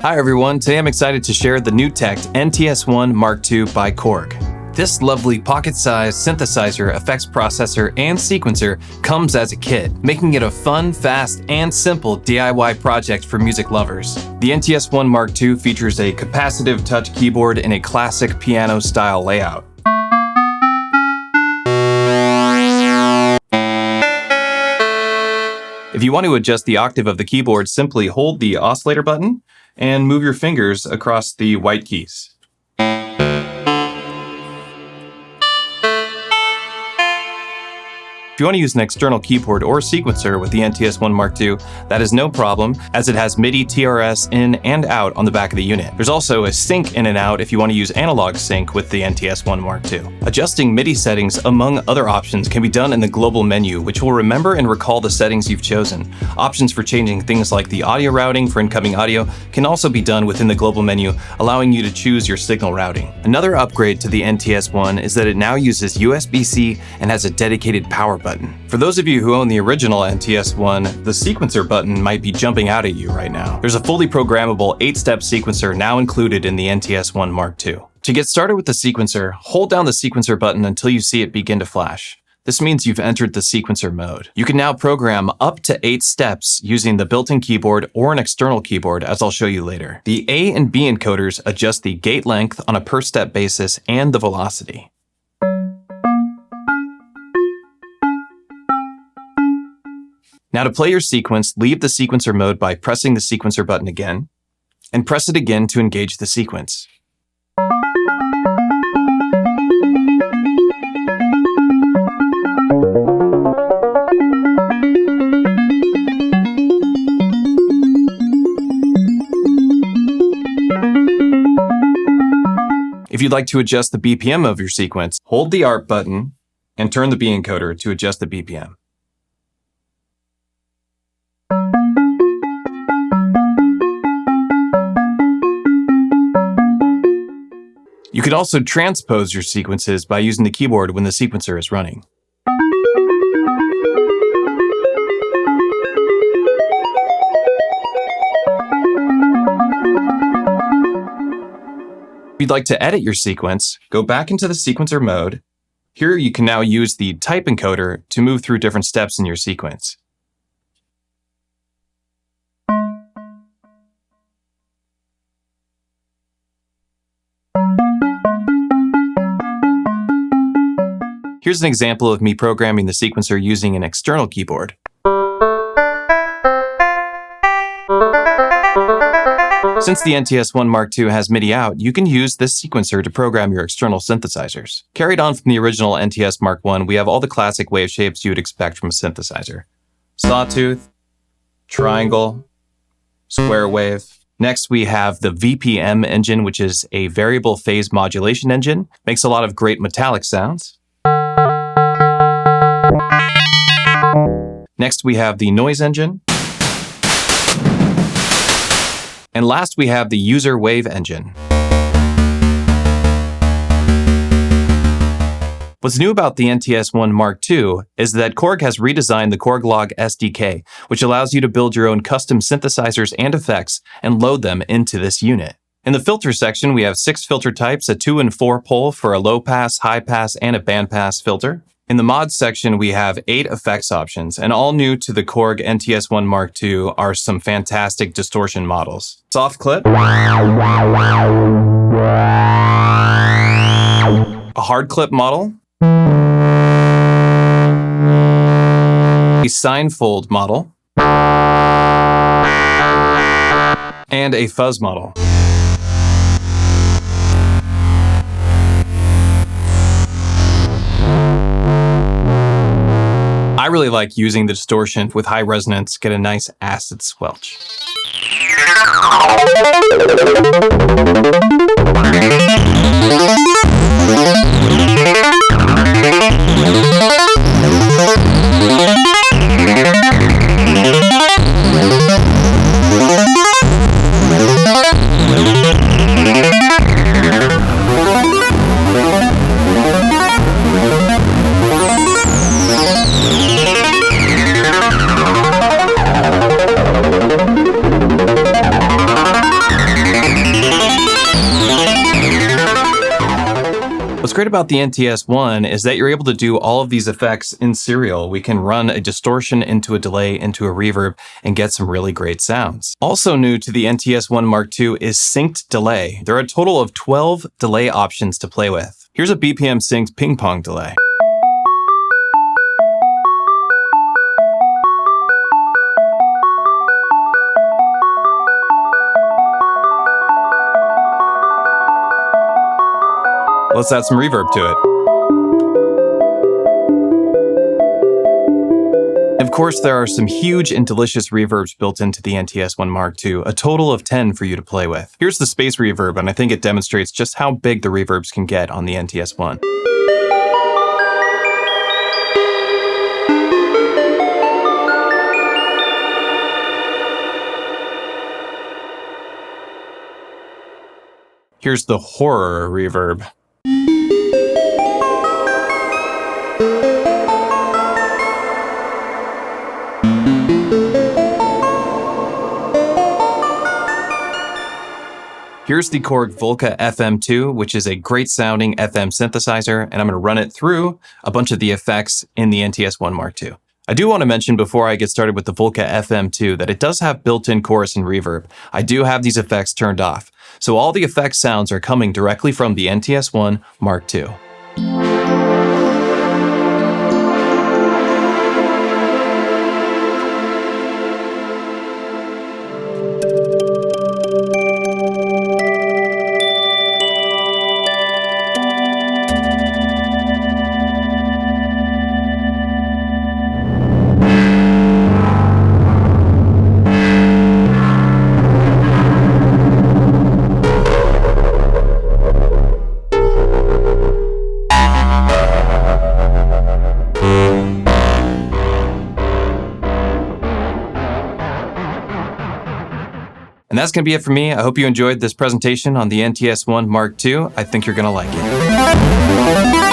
Hi everyone, today I'm excited to share the new Tekt NTS-1 Mark II by Korg. This lovely pocket-sized synthesizer, effects processor, and sequencer comes as a kit, making it a fun, fast, and simple DIY project for music lovers. The NTS-1 Mark II features a capacitive touch keyboard in a classic piano-style layout. If you want to adjust the octave of the keyboard, simply hold the oscillator button and move your fingers across the white keys. If you want to use an external keyboard or sequencer with the NTS-1 Mark II, that is no problem, as it has MIDI TRS in and out on the back of the unit. There's also a sync in and out if you want to use analog sync with the NTS-1 Mark II. Adjusting MIDI settings, among other options, can be done in the global menu, which will remember and recall the settings you've chosen. Options for changing things like the audio routing for incoming audio can also be done within the global menu, allowing you to choose your signal routing. Another upgrade to the NTS-1 is that it now uses USB-C and has a dedicated power button. For those of you who own the original NTS-1, the sequencer button might be jumping out at you right now. There's a fully programmable 8-step sequencer now included in the NTS-1 Mark II. To get started with the sequencer, hold down the sequencer button until you see it begin to flash. This means you've entered the sequencer mode. You can now program up to 8 steps using the built-in keyboard or an external keyboard, as I'll show you later. The A and B encoders adjust the gate length on a per-step basis and the velocity. Now to play your sequence, leave the sequencer mode by pressing the sequencer button again, and press it again to engage the sequence. If you'd like to adjust the BPM of your sequence, hold the ARP button and turn the B encoder to adjust the BPM. You can also transpose your sequences by using the keyboard when the sequencer is running. If you'd like to edit your sequence, go back into the sequencer mode. Here you can now use the type encoder to move through different steps in your sequence. Here's an example of me programming the sequencer using an external keyboard. Since the NTS-1 Mark II has MIDI out, you can use this sequencer to program your external synthesizers. Carried on from the original NTS Mark I, we have all the classic wave shapes you would expect from a synthesizer. Sawtooth, triangle, square wave. Next, we have the VPM engine, which is a variable phase modulation engine. Makes a lot of great metallic sounds. Next, we have the noise engine. And last, we have the user wave engine. What's new about the NTS-1 Mark II is that Korg has redesigned the Korg Log SDK, which allows you to build your own custom synthesizers and effects and load them into this unit. In the filter section, we have 6 filter types, a 2 and 4 pole for a low pass, high pass, and a band pass filter. In the mods section, we have 8 effects options, and all new to the Korg NTS-1 Mark II are some fantastic distortion models. Soft clip, a hard clip model, a sine fold model, and a fuzz model. I really like using the distortion with high resonance, get a nice acid squelch. great about the NTS-1 is that you're able to do all of these effects in serial. We can run a distortion into a delay into a reverb and get some really great sounds. Also new to the NTS-1 Mark II is synced delay. There are a total of 12 delay options to play with. Here's a BPM synced ping pong delay. Let's add some reverb to it. Of course, there are some huge and delicious reverbs built into the NTS-1 Mark II, a total of 10 for you to play with. Here's the space reverb, and I think it demonstrates just how big the reverbs can get on the NTS-1. Here's the horror reverb. Here's the Korg Volca FM2, which is a great sounding FM synthesizer, and I'm going to run it through a bunch of the effects in the NTS-1 Mark II. I do want to mention before I get started with the Volca FM2 that it does have built-in chorus and reverb. I do have these effects turned off, so all the effect sounds are coming directly from the NTS-1 Mark II. And that's going to be it for me. I hope you enjoyed this presentation on the NTS-1 Mark II. I think you're going to like it.